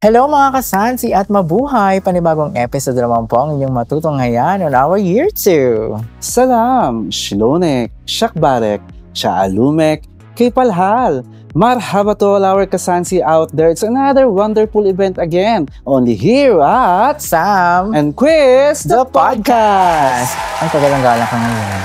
Hello mga kasansi at mabuhay! Panibagong episode naman po ang inyong matutunghayan on our year 2. Salam, Shlonek, Shakbarek, Shaalumek, Kipalhal. Marhaba to all our kasansi out there. It's another wonderful event again. Only here at Sam and Quiz, the podcast! Ang kagalang-galang ka ngayon.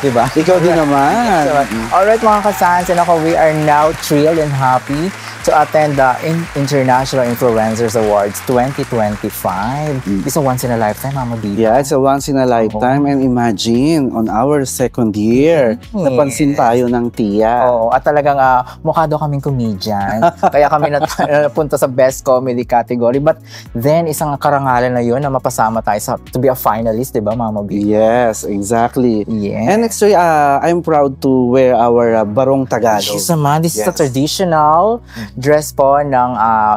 Diba? Ikaw din naman. Alright mga kasansi, we are now thrilled and happy to attend the International Influencers Awards 2025. It's a once in a lifetime, Mama B. Yeah, it's a once in a lifetime. And imagine, on our second year, napansin tayo ng Tia. Oo, at talagang mukha daw kaming comedian. Kaya kami napunta sa Best Comedy category. But then, isang karangalan na yun na mapasama tayo to be a finalist, di ba, Mama B? Yes, exactly. Yeah. And actually, I'm proud to wear our Barong Tagalog. Yes naman, this is a traditional dress po ng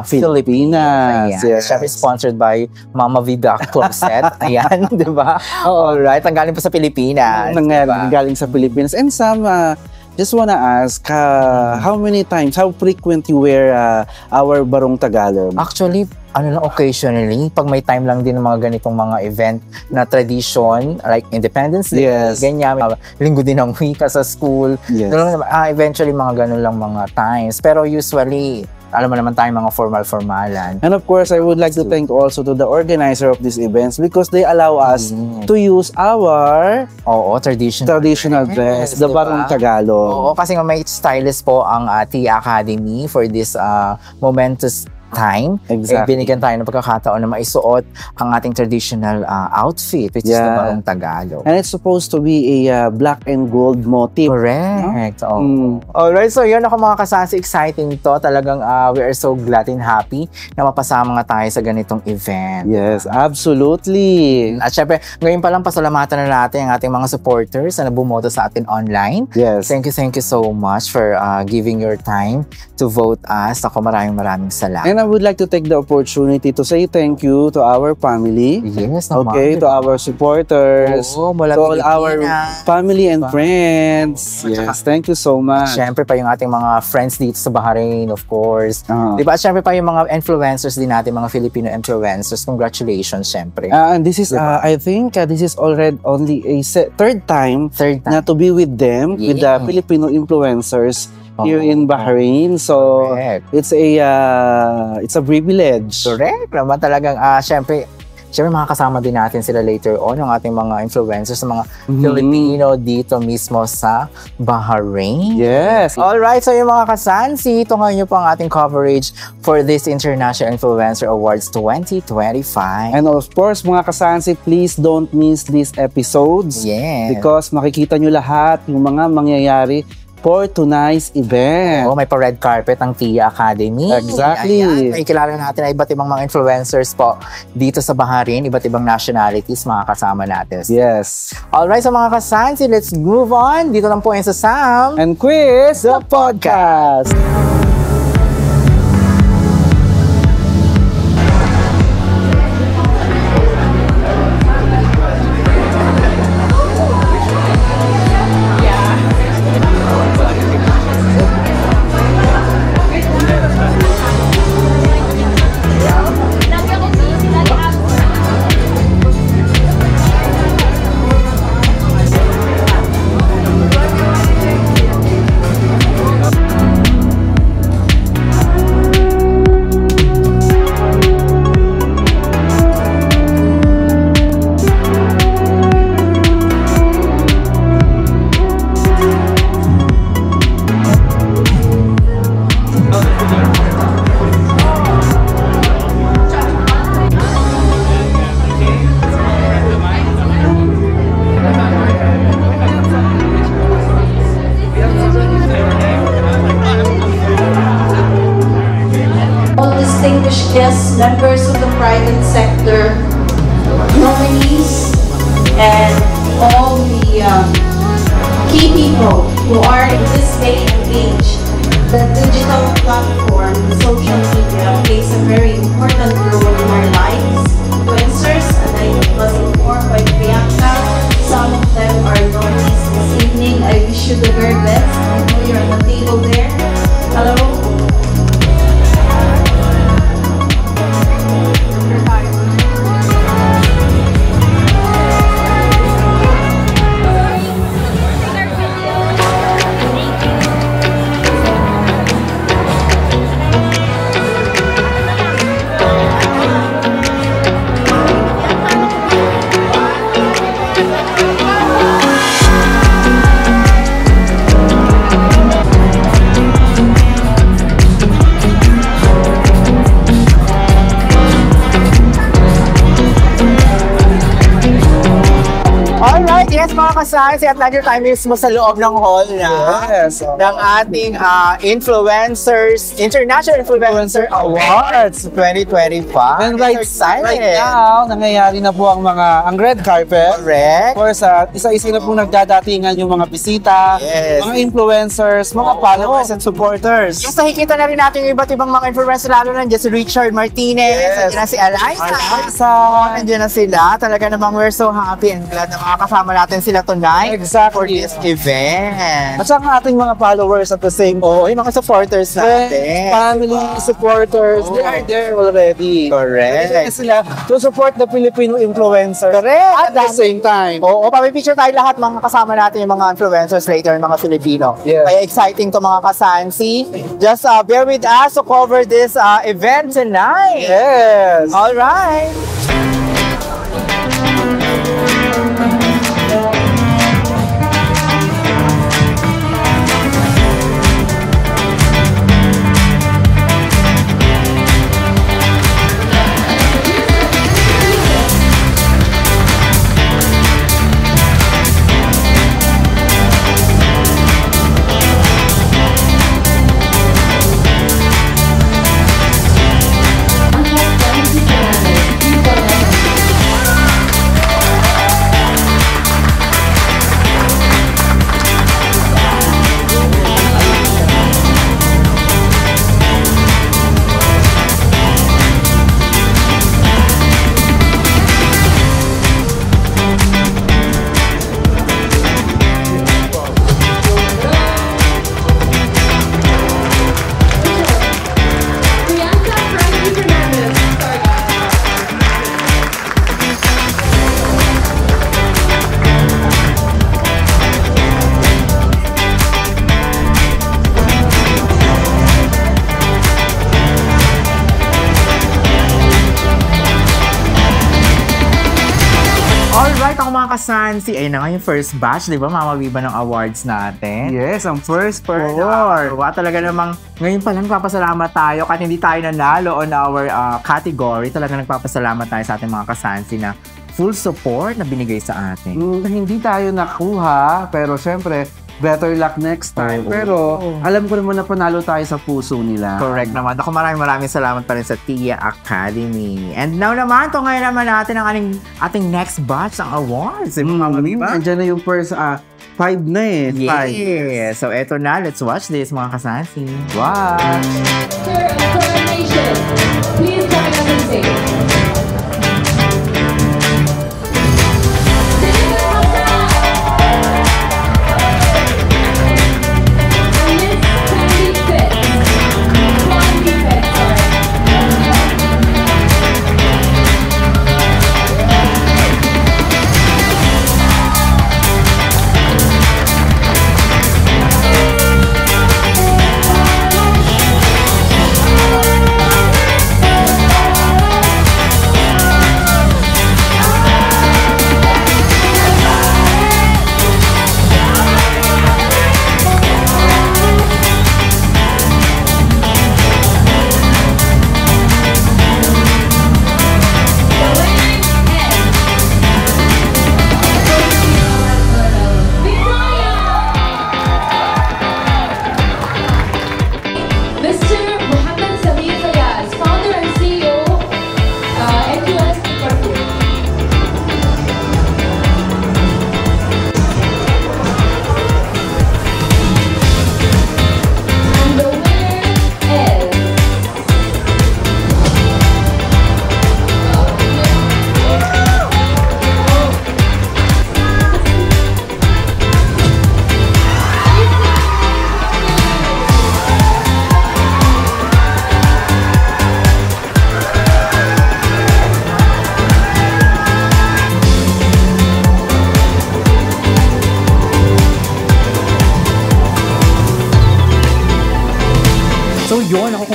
Filipinas. Yes. Siyempre sponsored by Mama Vida Closet. Ayan, di ba? Alright, ang galing po sa Pilipinas. Galing sa Pilipinas. And some, just wanna ask, how frequent you wear our Barong Tagalog? Actually, occasionally, pag may time lang din ng mga ganitong mga event na tradition, like Independence Day, ganyan, linggo din ng wika sa school. Yes. Eventually, mga ganun lang mga times. Pero usually, alam mo naman tayo mga formal-formalan. And of course, I would like to thank also to the organizer of these events because they allow us to use our traditional dress, the Barong Tagalog. Oo, kasi nga may stylist po ang Tia Academy for this momentous time. Exactly. Binigyan tayo ng pagkakataon na maisuot ang ating traditional outfit, which is the Barong Tagalog. And it's supposed to be a black and gold motif. Correct. Alright, so yun ako mga kasansi, exciting to. Talagang we are so glad and happy na mapasama nga tayo sa ganitong event. Yes, absolutely. At syempre, ngayon pa lang pasalamatan na natin ang ating mga supporters na bumoto sa atin online. Yes. Thank you so much for giving your time to vote us. Ako maraming salamat. And I would like to take the opportunity to say thank you to our family. Yes, naman. Okay, to our supporters, to all our family and friends. Yes, thank you so much. Siyempre pa yung ating mga friends dito sa Bahrain, of course. Diba? At siyempre pa yung mga influencers din natin, mga Filipino influencers. Congratulations, siyempre. And this is, I think, this is already only a third time na to be with them, with the Filipino influencers here in Bahrain. So, it's a privilege. Correct. Naman talagang, syempre mga kasama din natin sila later on, yung ating mga influencers, mga Filipino dito mismo sa Bahrain. Yes. Alright, so yung mga kasansi, ito ngayon po ang ating coverage for this International Influencer Awards 2025. And of course, mga kasansi, please don't miss these episodes. Yes. Because makikita nyo lahat yung mga mangyayari for tonight's event. May pa-red carpet ang Tia Academy. Exactly. Ayan. May kilala natin na iba't ibang mga influencers po dito sa Bahrain, iba't ibang nationalities, mga kasama natin. Yes. Alright, so mga kasansi, let's move on. Dito lang po yan sa Sam and Quiz, the podcast. Guests, members of the private sector, nominees, and all the key people who are in this day and age. The digital platform, the social media, plays a very important role in our lives. Influencers, and I was informed by Priyanka, some of them are nominees this evening. I wish you the very best. I know you're on the table there. Hello. ka-science at nandiyo tayo mismo sa loob ng hall ng ating International Influencer Awards 2025. And right now, nangyayari na po ang red carpet. Correct. Of course, isa-isa na po nagdadatingan yung mga bisita, mga influencers, mga followers and supporters. Yes, nakikita na rin natin yung iba't ibang mga influencers, lalo nandiyan si Richard Martinez, nandiyan na si Eliza, nandiyan na sila. Talaga namang we're so happy and glad na makakasama natin sila tonight for this event. At saka ating mga followers at the same time. Yung mga supporters natin. Family, supporters, they are there already. Correct. Sila to support the Filipino influencer. Correct. At the same time. Oo, papipicture tayo lahat mga kasama natin yung mga influencers later, yung mga Filipino. Yes. Kaya exciting to mga kasansi. Just bear with us to cover this event tonight. Yes. All right. Mga kasansi, ayun na nga yung first batch, di ba? Mama Viva ng awards natin. Yes, ang first four. Talaga namang ngayon pa lang nagpapasalamat tayo kahit hindi tayo nanalo on our category. Talaga nagpapasalamat tayo sa ating mga kasansi na full support na binigay sa atin. Hindi tayo nakuha, pero syempre, better luck next time. Pero alam ko naman na panalo tayo sa puso nila. Correct naman. Ako maraming salamat pa rin sa TIA Academy. And now naman, ito ngayon naman natin ang ating next batch ng awards. Andiyan na yung first 5 na eh. Yeah. So eto na, let's watch this mga kasansi. Watch! Sir of Coronation, please join us on stage.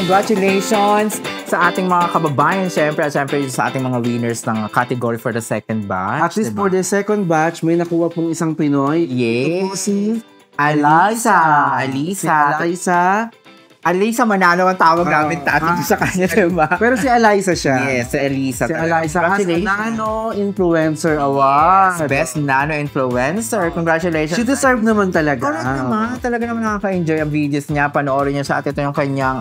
Congratulations sa ating mga kababayan, syempre, at syempre sa ating mga winners ng category for the second batch. At least for the second batch, may nakuha pong isang Pinoy. Yes. Ito po si Eliza. Alisa Manalo ang tawag namin dati sa kanya, diba? Pero si Eliza siya. Yes, si Elisa. Si Eliza has Nano Influencer Award. Best Nano Influencer. Congratulations. She deserve naman talaga. Correct naman. Talaga naman nakaka-enjoy ang videos niya. Panoorin niya sa atin. Ito yung kanyang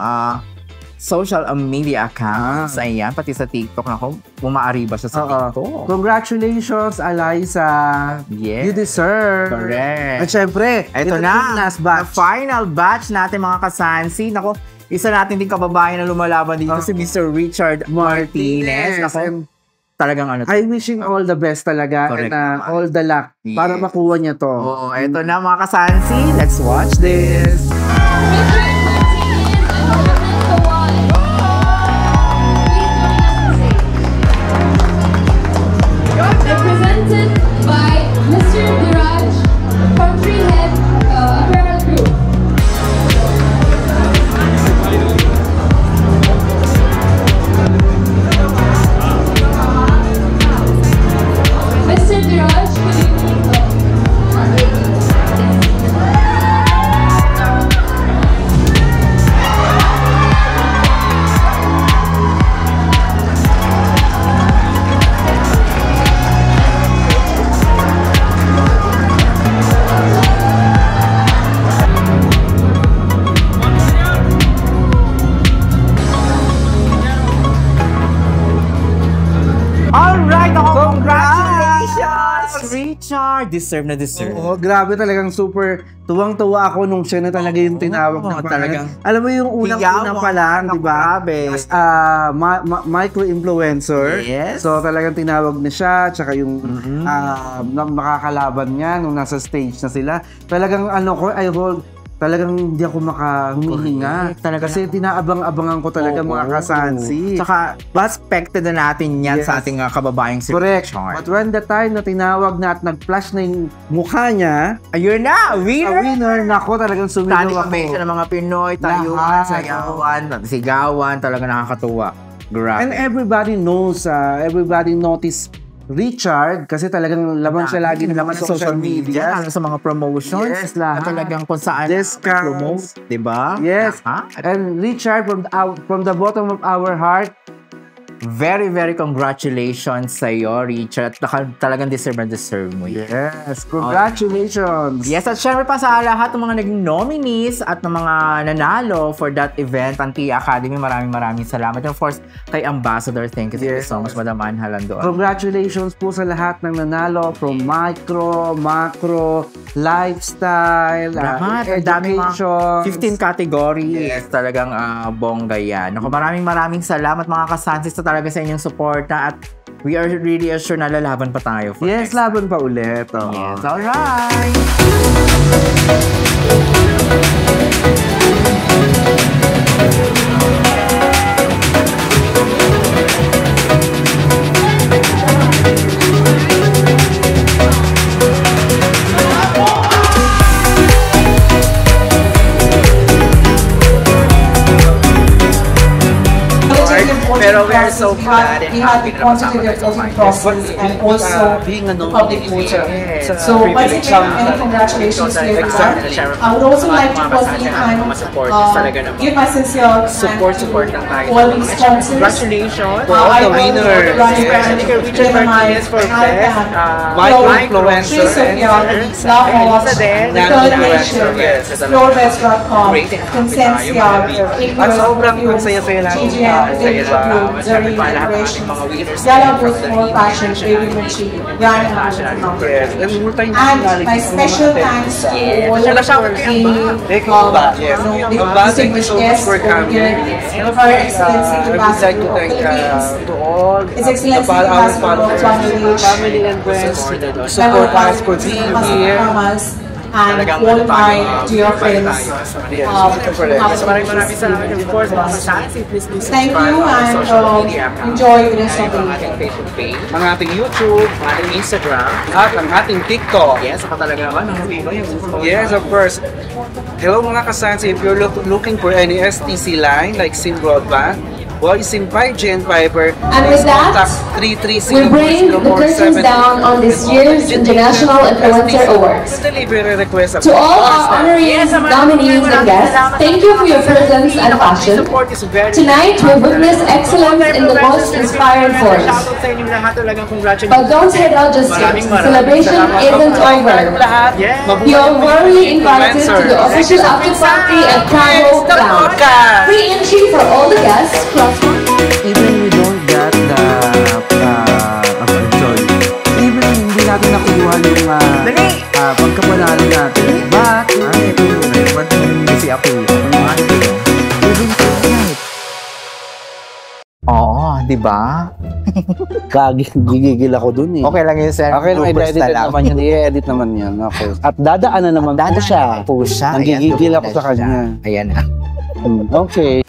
social media accounts. Ayan, pati sa TikTok. Naku, umaari ba siya sa TikTok? Congratulations, Eliza. Yes. You deserve. Correct. At syempre, ito na. Last batch. The final batch natin mga kasansi. Naku, isa natin din kababayan na lumalaban dito si Mr. Richard Martinez. Naku, talagang ano. I wishing all the best talaga. Correct. And all the luck para makuha niya to. Oo, ito na mga kasansi. Let's watch this. Represented by Mr. Viraj, Country Head Apparel Group. Mr. Viraj, good evening. Alright, congratulations! Richard! Deserve na deserve. Oo, grabe talagang super tuwang-tuwa ako nung siya na talaga yung tinawag na talagang alam mo yung unang-unang pa lang, di ba? Grabe. Micro-influencer. Yes. So talagang tinawag na siya, tsaka yung makakalaban niya nung nasa stage na sila. Talagang talagang hindi ako makahuminga. Kasi tinaabang-abangan ko talaga mga kasansi. Saka, expected na natin yan sa ating kababayang si Correct. Richard. But when the time na tinawag na at nag-flash na yung mukha niya, ayun na! winner! Nako, talagang sumigaw ako. Tani ng mga Pinoy, tayuan, sayawan, sigawan, talaga nakakatuwa. Grabe. And everybody knows, everybody noticed Richard kasi talagang laman siya lagi ng social media. Lalo sa mga promotions. Yes, lahat. Talagang kung saan discounts. promote, diba? Yes. And Richard, from the bottom of our heart, very, very congratulations sa iyo, Richard. Talagang deserve mo. Yes, congratulations. Yes, at syempre pa sa lahat ng mga naging nominees at ng mga nanalo for that event, ang Tia Academy, maraming salamat. And of course, kay Ambassador, thank you so much, Madam Ann Halandoon. Congratulations po sa lahat ng nanalo from micro, macro, lifestyle, education. 15 categories. Yes, talagang bongga yan. Ako, maraming salamat mga kasansis talaga sa inyong suporta at we are really assured na lalaban pa tayo. Yes, laban pa ulit. Yes, alright! Pero we are so glad and happy the quantitative voting process and also the public voter. So once again, many congratulations to everyone. I would also like to pause the time, give my sincere support lang tayo. All these sponsors. Congratulations to all the winners. Richard Martinez for best micro-influencer. Floorbest.com, Consensia, at sobrang masaya-saya lang. Zari Integration, Yala Booth for Fashion, Baby Mochi, Yarn and my special thanks to all of the distinguished guests over here, Her Excellency Ambassador of Philippines, His Excellency Ambassador of family and friends, support us for being here. And all my dear friends. Thank you and enjoy the rest of the weekend. Ang ating YouTube, ang ating Instagram, at ang ating TikTok. Yes, talaga Yes, of course. Hello mga kasansi, if you're looking for any STC line like SIM Broadband, voicing by Jen Piper. And with that, we we bring the curtains down on this year's International Influencer Awards. To all our honorees, nominees, and guests, thank you for your presence and passion. Tonight, we witness excellence in the most inspired forms. But don't head out just yet. The celebration isn't over. You're warmly invited to the official after party at Bravo Lounge. Free entry for all the guests. Even we don't get the sorry. Even hindi natin nakuha yung pagkapanalo natin. But kasi ako even tonight. Oo, di ba? Gigigil ako dun eh. Okay lang yun, sir. Okay lang, i-edit naman yun. I-edit naman yun. Okay. At dadaanan naman po siya. Po siya. Nanggigigil ako sa kanya. Ayan na. Okay.